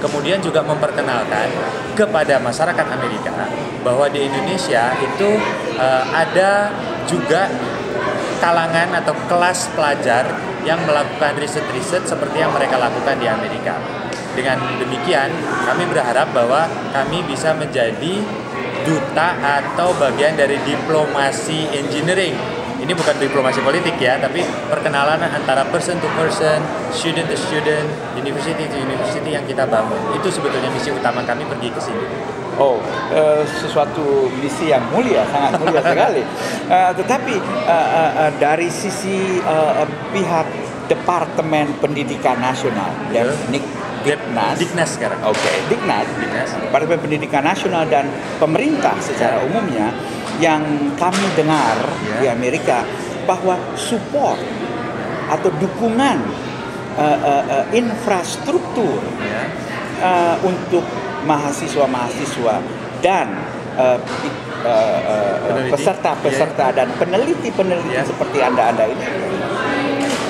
kemudian juga memperkenalkan kepada masyarakat Amerika bahwa di Indonesia itu ada juga kalangan atau kelas pelajar yang melakukan riset-riset seperti yang mereka lakukan di Amerika. Dengan demikian, kami berharap bahwa kami bisa menjadi duta atau bagian dari diplomasi engineering. Ini bukan diplomasi politik ya, tapi perkenalan antara person to person, student to student, university to university yang kita bangun. Itu sebetulnya misi utama kami pergi ke sini. Sesuatu misi yang mulia, sangat mulia sekali. Tetapi dari sisi pihak Departemen Pendidikan Nasional, Diknas sekarang. Diknas. Departemen Pendidikan Nasional dan pemerintah secara umumnya, yang kami dengar di Amerika bahwa support atau dukungan infrastruktur untuk mahasiswa-mahasiswa dan peserta-peserta dan peneliti-peneliti seperti Anda ini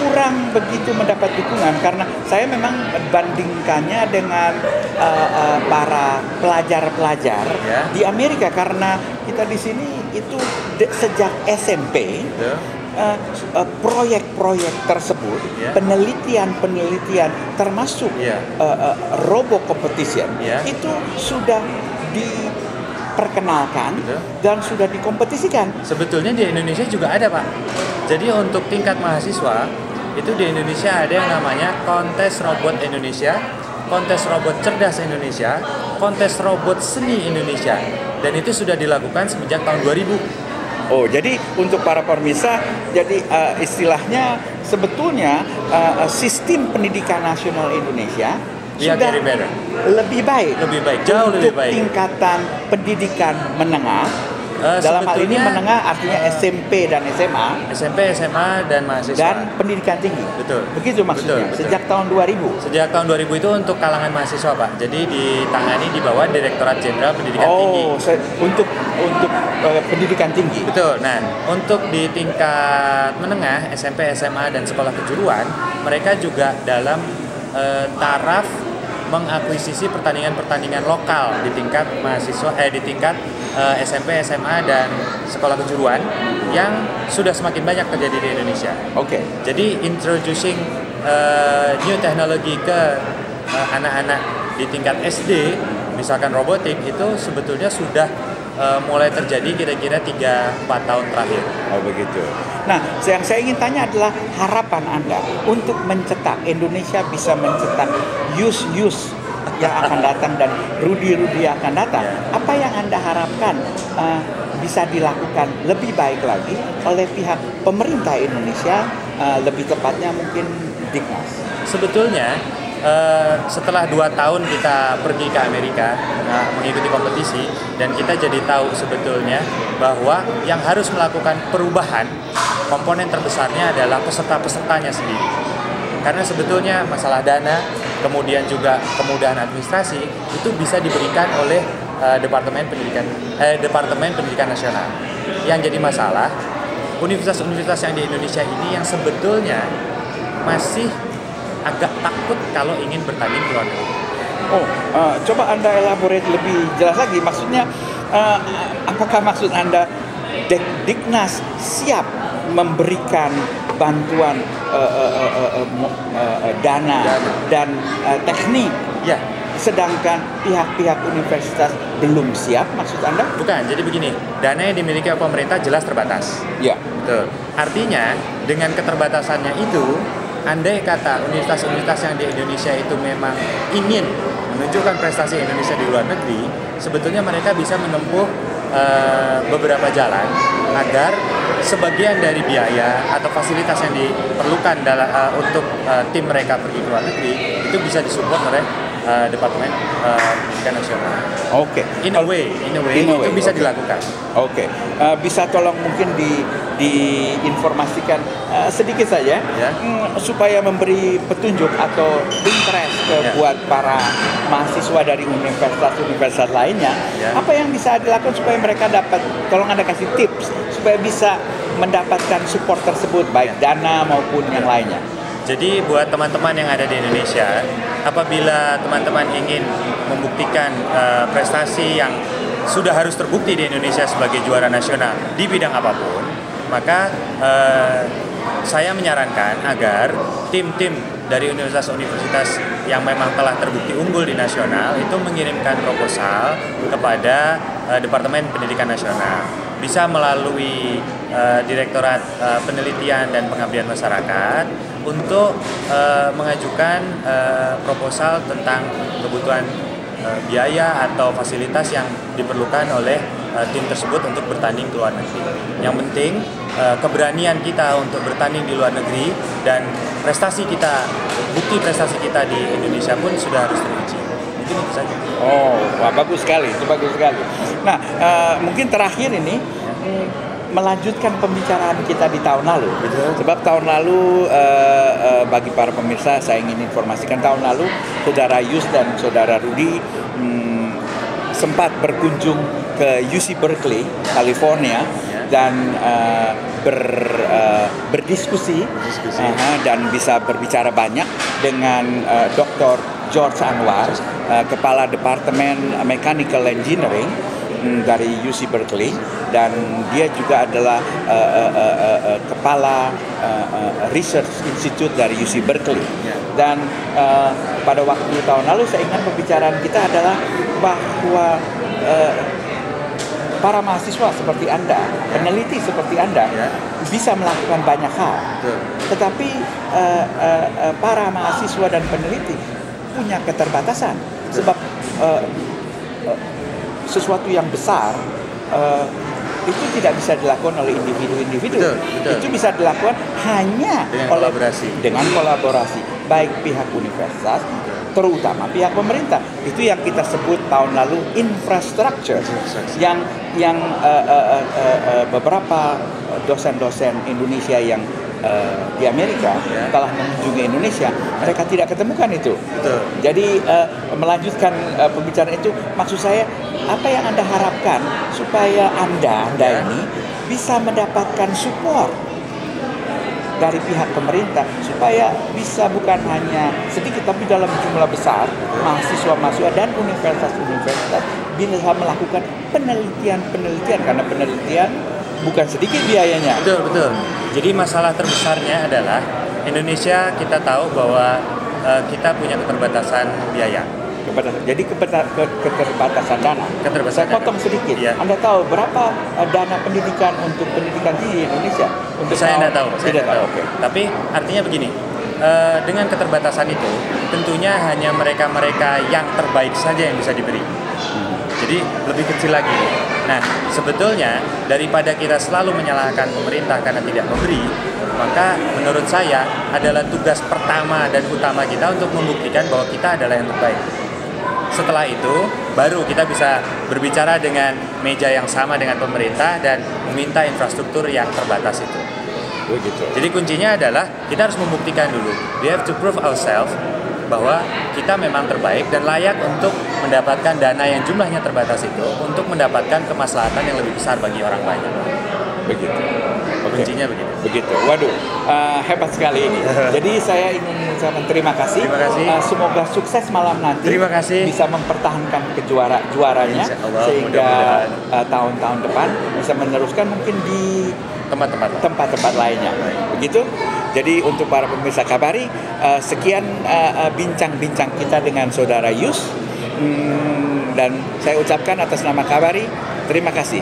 kurang begitu mendapat dukungan, karena saya memang bandingkannya dengan para pelajar-pelajar di Amerika, karena kita di sini itu sejak SMP proyek-proyek tersebut, penelitian termasuk robo competition itu sudah diperkenalkan dan sudah dikompetisikan. Sebetulnya di Indonesia juga ada, Pak. Jadi untuk tingkat mahasiswa itu di Indonesia ada yang namanya kontes robot Indonesia, kontes robot cerdas Indonesia, kontes robot seni Indonesia, dan itu sudah dilakukan semenjak tahun 2000. Jadi untuk para pemirsa, jadi istilahnya sebetulnya sistem pendidikan nasional Indonesia sudah lebih baik, jauh lebih baik. Tingkatan pendidikan menengah. Dalam hal ini menengah artinya SMP dan SMA. SMP, SMA dan mahasiswa. Dan pendidikan tinggi. Betul. Begitu maksudnya. Betul. Sejak tahun 2000. Sejak tahun 2000 itu untuk kalangan mahasiswa, Pak. Jadi ditangani di bawah Direktorat Jenderal Pendidikan Tinggi. Untuk pendidikan tinggi. Betul. Nah, untuk di tingkat menengah, SMP, SMA dan sekolah kejuruan, mereka juga dalam taraf mengakuisisi pertandingan-pertandingan lokal di tingkat mahasiswa di tingkat SMP, SMA dan sekolah kejuruan yang sudah semakin banyak terjadi di Indonesia. Jadi introducing new technology ke anak-anak di tingkat SD, misalkan robotik, itu sebetulnya sudah mulai terjadi kira-kira 3-4 tahun terakhir. Begitu. Nah, yang saya ingin tanya adalah harapan Anda untuk mencetak Indonesia bisa mencetak youth yang akan datang dan Rudi yang akan datang. Apa yang Anda harapkan bisa dilakukan lebih baik lagi oleh pihak pemerintah Indonesia, lebih tepatnya mungkin Diknas? Sebetulnya setelah 2 tahun kita pergi ke Amerika mengikuti kompetisi, dan kita jadi tahu sebetulnya bahwa yang harus melakukan perubahan komponen terbesarnya adalah peserta-pesertanya sendiri. Karena sebetulnya masalah dana, kemudian juga kemudahan administrasi itu bisa diberikan oleh Departemen Pendidikan Nasional. Yang jadi masalah, universitas-universitas yang di Indonesia ini yang sebetulnya masih agak takut kalau ingin bertanding ke luar negeri. Coba Anda elaborate lebih jelas lagi. Maksudnya, apakah maksud Anda Diknas siap memberikan bantuan dana dan teknik, sedangkan pihak-pihak universitas belum siap, maksud Anda? Bukan, jadi begini, dana yang dimiliki oleh pemerintah jelas terbatas. Betul. Artinya dengan keterbatasannya itu, andai kata universitas-universitas yang di Indonesia itu memang ingin menunjukkan prestasi Indonesia di luar negeri, sebetulnya mereka bisa menempuh beberapa jalan agar sebagian dari biaya atau fasilitas yang diperlukan untuk tim mereka pergi ke luar negeri itu bisa disupport oleh Departemen Pendidikan Nasional. In a way itu bisa dilakukan. Bisa tolong mungkin diinformasikan sedikit saja, supaya memberi petunjuk atau interest buat para mahasiswa dari universitas-universitas lainnya. Apa yang bisa dilakukan supaya mereka dapat, tolong Anda kasih tips supaya bisa mendapatkan support tersebut, baik dana maupun yang lainnya. Jadi buat teman-teman yang ada di Indonesia, apabila teman-teman ingin membuktikan prestasi yang sudah harus terbukti di Indonesia sebagai juara nasional di bidang apapun, maka saya menyarankan agar tim-tim dari universitas-universitas yang memang telah terbukti unggul di nasional itu mengirimkan proposal kepada Departemen Pendidikan Nasional. Bisa melalui Direktorat Penelitian dan Pengabdian Masyarakat untuk mengajukan proposal tentang kebutuhan biaya atau fasilitas yang diperlukan oleh tim tersebut untuk bertanding ke luar negeri. Yang penting keberanian kita untuk bertanding di luar negeri dan prestasi kita, bukti prestasi kita di Indonesia pun sudah harus teruji. Mungkin itu saja. Oh, wah, bagus sekali, itu bagus sekali. Nah, mungkin terakhir ini melanjutkan pembicaraan kita di tahun lalu. Betul. Sebab tahun lalu bagi para pemirsa saya ingin informasikan, tahun lalu saudara Yus dan saudara Rudy sempat berkunjung ke UC Berkeley, California, dan berdiskusi dan bisa berbicara banyak dengan Dr. George Anwar, Kepala Departemen Mechanical Engineering dari UC Berkeley, dan dia juga adalah Kepala Research Institute dari UC Berkeley. Dan pada waktu tahun lalu saya ingat pembicaraan kita adalah bahwa para mahasiswa seperti Anda, peneliti seperti Anda, bisa melakukan banyak hal. Tetapi para mahasiswa dan peneliti punya keterbatasan. Sebab sesuatu yang besar itu tidak bisa dilakukan oleh individu-individu. Itu bisa dilakukan hanya dengan kolaborasi baik pihak universitas, terutama pihak pemerintah. Itu yang kita sebut tahun lalu infrastructure, yang beberapa dosen-dosen Indonesia yang di Amerika telah mengunjungi Indonesia, mereka tidak ketemukan itu. Jadi melanjutkan pembicaraan itu, maksud saya apa yang Anda harapkan supaya Anda ini bisa mendapatkan support dari pihak pemerintah, supaya bisa bukan hanya sedikit tapi dalam jumlah besar mahasiswa-mahasiswa dan universitas-universitas bisa melakukan penelitian, karena penelitian bukan sedikit biayanya. Betul. Jadi masalah terbesarnya adalah Indonesia, kita tahu bahwa kita punya keterbatasan biaya. Jadi keterbatasan dana. Saya potong sedikit. Anda tahu berapa dana pendidikan untuk pendidikan tinggi di Indonesia? Saya tidak tahu. Okay. Tapi artinya begini, dengan keterbatasan itu tentunya hanya mereka-mereka yang terbaik saja yang bisa diberi. Jadi lebih kecil lagi. Nah, sebetulnya daripada kita selalu menyalahkan pemerintah karena tidak memberi, maka menurut saya adalah tugas pertama dan utama kita untuk membuktikan bahwa kita adalah yang terbaik. Setelah itu, baru kita bisa berbicara dengan meja yang sama dengan pemerintah dan meminta infrastruktur yang terbatas itu. Begitu. Jadi kuncinya adalah kita harus membuktikan dulu. We have to prove ourselves bahwa kita memang terbaik dan layak untuk mendapatkan dana yang jumlahnya terbatas itu untuk mendapatkan kemaslahatan yang lebih besar bagi orang banyak. Begitu. Kuncinya begitu. Waduh, hebat sekali ini. Jadi saya ingin mengucapkan terima kasih. Semoga sukses malam nanti. Terima kasih. Bisa mempertahankan juaranya sehingga tahun-tahun depan bisa meneruskan mungkin di tempat-tempat lainnya. Begitu. Jadi untuk para pemirsa Kabari, sekian bincang-bincang kita dengan saudara Yus, dan saya ucapkan atas nama Kabari terima kasih.